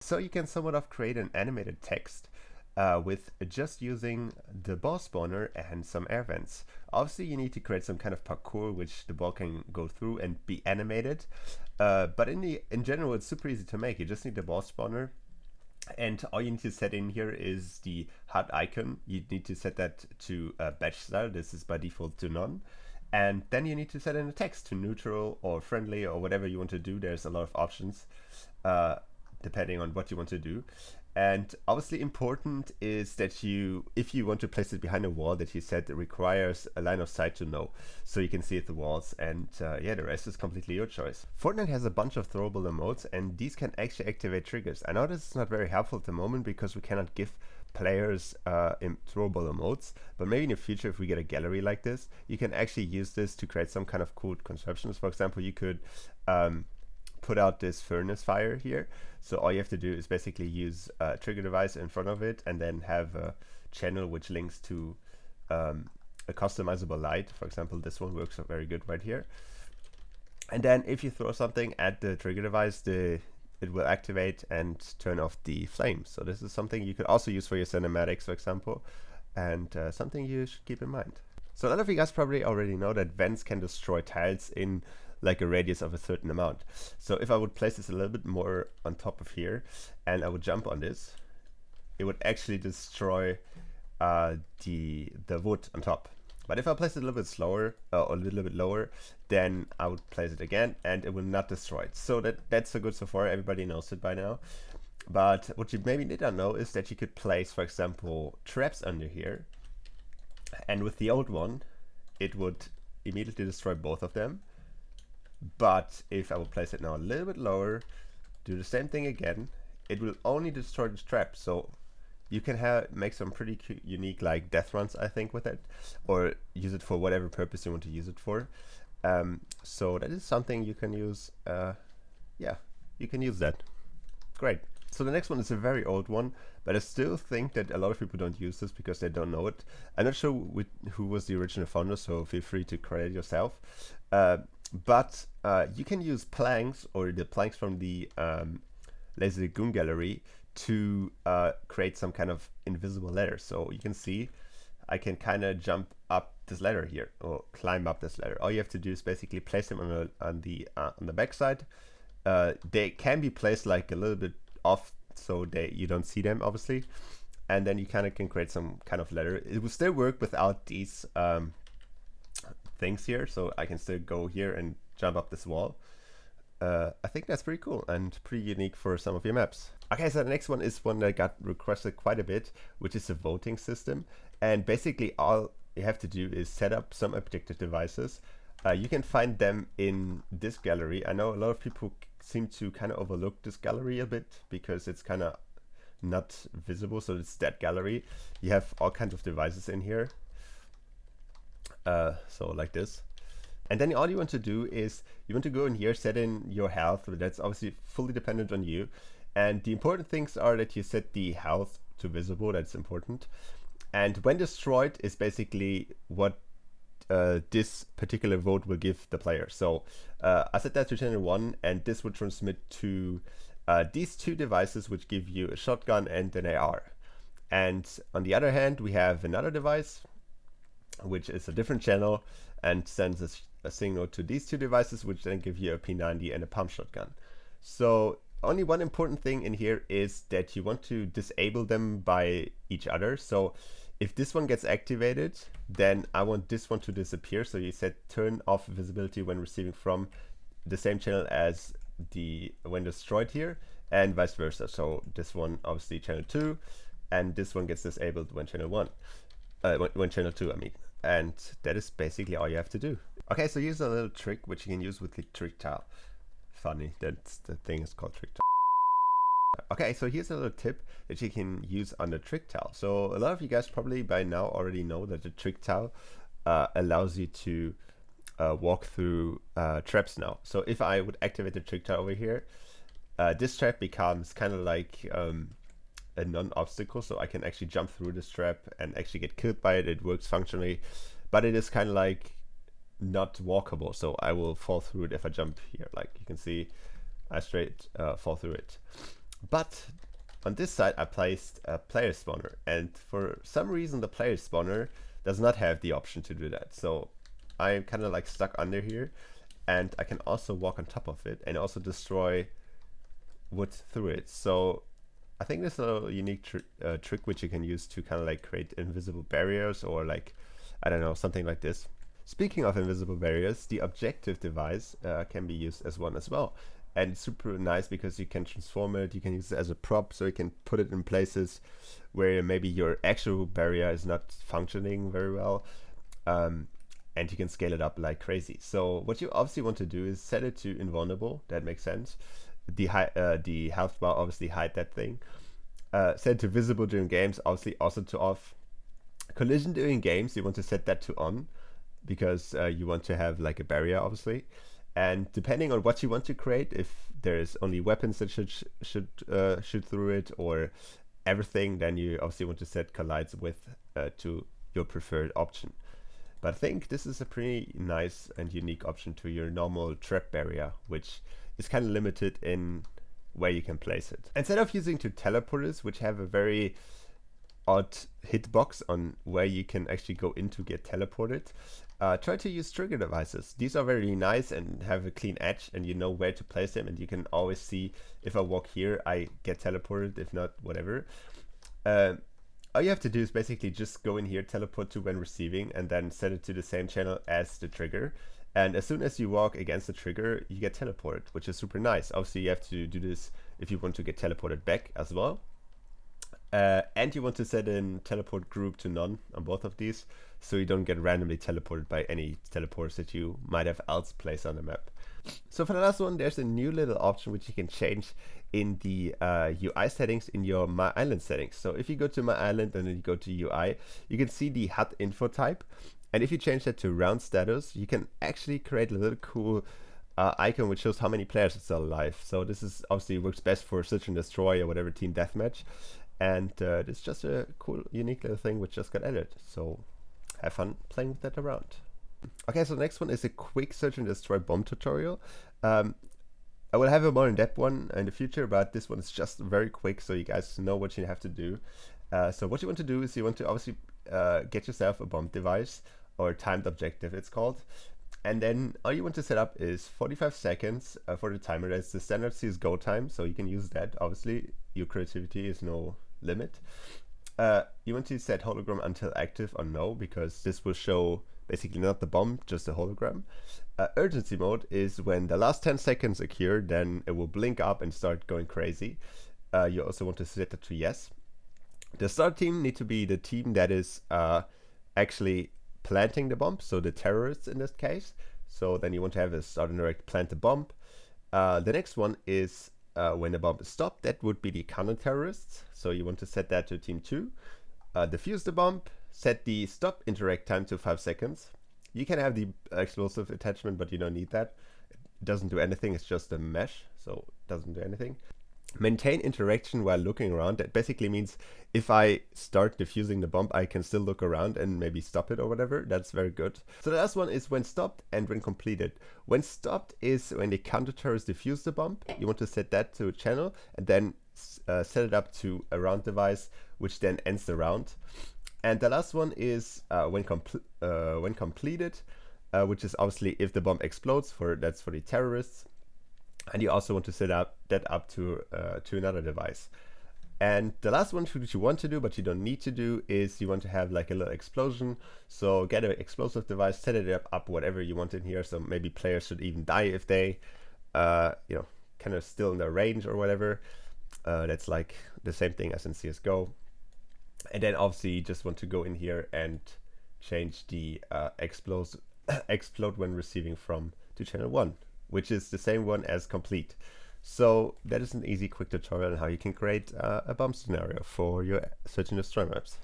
So you can somewhat of create an animated text with just using the ball spawner and some air vents. Obviously, you need to create some kind of parkour which the ball can go through and be animated. But in general, it's super easy to make. You just need the ball spawner, and all you need to set in here is the HUD icon. You need to set that to batch style. This is by default to none. And then you need to set in the text to neutral or friendly or whatever you want to do. There's a lot of options depending on what you want to do. And obviously important is that if you want to place it behind a wall, that you said it requires a line of sight to know, so you can see the walls, and yeah, the rest is completely your choice. Fortnite has a bunch of throwable emotes, and these can actually activate triggers. I know this is not very helpful at the moment because we cannot give players throwable emotes, but maybe in the future, if we get a gallery like this, you can actually use this to create some kind of cool constructions. For example, you could put out this furnace fire here. So all you have to do is basically use a trigger device in front of it and then have a channel which links to a customizable light. For example, this one works very good right here. And then if you throw something at the trigger device, it will activate and turn off the flame. So this is something you could also use for your cinematics, for example, and something you should keep in mind. So a lot of you guys probably already know that vents can destroy tiles in like a radius of a certain amount. So if I would place this a little bit more on top of here and I would jump on this, it would actually destroy the wood on top. But if I place it a little bit slower or a little bit lower, then I would place it again and it will not destroy it. So that's so good so far. Everybody knows it by now. But what you maybe didn't know is that you could place, for example, traps under here. And with the old one, it would immediately destroy both of them. But if I will place it now a little bit lower, do the same thing again, it will only destroy the trap. So you can make some pretty unique like death runs, I think, with it, or use it for whatever purpose you want to use it for. So that is something you can use. Yeah, you can use that. Great. So the next one is a very old one, but I still think that a lot of people don't use this because they don't know it. I'm not sure who was the original founder, so feel free to credit yourself. But you can use planks or the planks from the Laser Lagoon gallery to create some kind of invisible ladder. So you can see I can kind of jump up this ladder here or climb up this ladder. All you have to do is basically place them on the back side. They can be placed like a little bit off so you don't see them, obviously. And then you kind of can create some kind of ladder. It will still work without these things here, so I can still go here and jump up this wall. I think that's pretty cool and pretty unique for some of your maps. Okay, so the next one is one that got requested quite a bit, which is a voting system. And basically all you have to do is set up some objective devices. You can find them in this gallery. I know a lot of people seem to kind of overlook this gallery a bit because it's kind of not visible, so it's that gallery. You have all kinds of devices in here. So like this. And then all you want to do is you want to go in here, set in your health, but that's obviously fully dependent on you. And the important things are that you set the health to visible, that's important. And when destroyed is basically what this particular vote will give the player. So I set that to channel 1, and this will transmit to these two devices, which give you a shotgun and an AR. And on the other hand, we have another device, which is a different channel, and sends a signal to these two devices, which then give you a P90 and a pump shotgun. So only one important thing in here is that you want to disable them by each other. So if this one gets activated, then I want this one to disappear. So you set turn off visibility when receiving from the same channel as when destroyed here, and vice versa. So this one obviously channel 2, and this one gets disabled when channel 1. When channel 2, I mean. And that is basically all you have to do. Okay, so here's a little trick which you can use with the trick tile. Funny, that's the thing is called trick tile. Okay, so here's a little tip that you can use on the trick tile. So a lot of you guys probably by now already know that the trick tile allows you to walk through traps now. So if I would activate the trick tile over here, this trap becomes kind of like a non-obstacle, so I can actually jump through this trap and actually get killed by it. It works functionally, but it is kind of like not walkable, so I will fall through it if I jump here. Like you can see, I straight fall through it. But on this side, I placed a player spawner, and for some reason, the player spawner does not have the option to do that. So I'm kind of like stuck under here, and I can also walk on top of it and also destroy wood through it. So I think this is a unique trick which you can use to kind of like create invisible barriers, or like, I don't know, something like this. Speaking of invisible barriers, the objective device can be used as one as well. And it's super nice because you can transform it, you can use it as a prop, so you can put it in places where maybe your actual barrier is not functioning very well. And you can scale it up like crazy. So what you obviously want to do is set it to invulnerable. That makes sense. The health bar, obviously hide that thing. Set it to visible during games, obviously also to off. Collision during games, you want to set that to on, because you want to have like a barrier, obviously. And depending on what you want to create, if there's only weapons that should shoot through it, or everything, then you obviously want to set collides width to your preferred option. But I think this is a pretty nice and unique option to your normal trap barrier, which is kind of limited in where you can place it. Instead of using two teleporters, which have a very odd hitbox on where you can actually go in to get teleported, try to use trigger devices. These are very nice and have a clean edge, and you know where to place them, and you can always see if I walk here, I get teleported, if not, whatever. All you have to do is basically just go in here, teleport to when receiving, and then set it to the same channel as the trigger. And as soon as you walk against the trigger, you get teleported, which is super nice. Obviously, you have to do this if you want to get teleported back as well. And you want to set in teleport group to none on both of these, so you don't get randomly teleported by any teleports that you might have else placed on the map. So for the last one, there's a new little option which you can change in the UI settings in your My Island settings. So if you go to My Island and then you go to UI, you can see the HUD info type. And if you change that to round status, you can actually create a little cool icon which shows how many players are still alive. So this is obviously works best for Search and Destroy or whatever team deathmatch. And it's just a cool, unique little thing which just got added. So have fun playing with that around. Okay, so the next one is a quick Search and Destroy bomb tutorial. I will have a more in-depth one in the future, but this one is just very quick, so you guys know what you have to do. So what you want to do is you want to obviously get yourself a bomb device, or timed objective it's called. And then all you want to set up is 45 seconds for the timer. That's the standard CSGO time, so you can use that. Obviously, your creativity is no limit. You want to set hologram until active or no, because this will show basically not the bomb, just the hologram. Urgency mode is when the last 10 seconds occur, then it will blink up and start going crazy. You also want to set that to yes. The start team need to be the team that is actually planting the bomb, so the terrorists in this case. So then you want to have a start and direct plant the bomb. The next one is when the bomb is stopped, that would be the counter-terrorists. So you want to set that to team 2. Defuse the bomb, set the stop interact time to 5 seconds. You can have the explosive attachment, but you don't need that. It doesn't do anything, it's just a mesh, so it doesn't do anything. Maintain interaction while looking around. That basically means if I start defusing the bomb, I can still look around and maybe stop it or whatever. That's very good. So the last one is when stopped and when completed. When stopped is when the counter-terrorist defuse the bomb. You want to set that to a channel and then set it up to a round device, which then ends the round. And the last one is when completed, which is obviously if the bomb explodes. That's for the terrorists. And you also want to set up that up to another device. And the last one which you want to do, but you don't need to do, is you want to have like a little explosion. So get an explosive device, set it up whatever you want in here. So maybe players should even die if they, kind of still in their range or whatever. That's like the same thing as in CSGO. And then obviously you just want to go in here and change the explode when receiving from to channel 1, which is the same one as complete. So that is an easy quick tutorial on how you can create a bomb scenario for your Search and Destroy maps.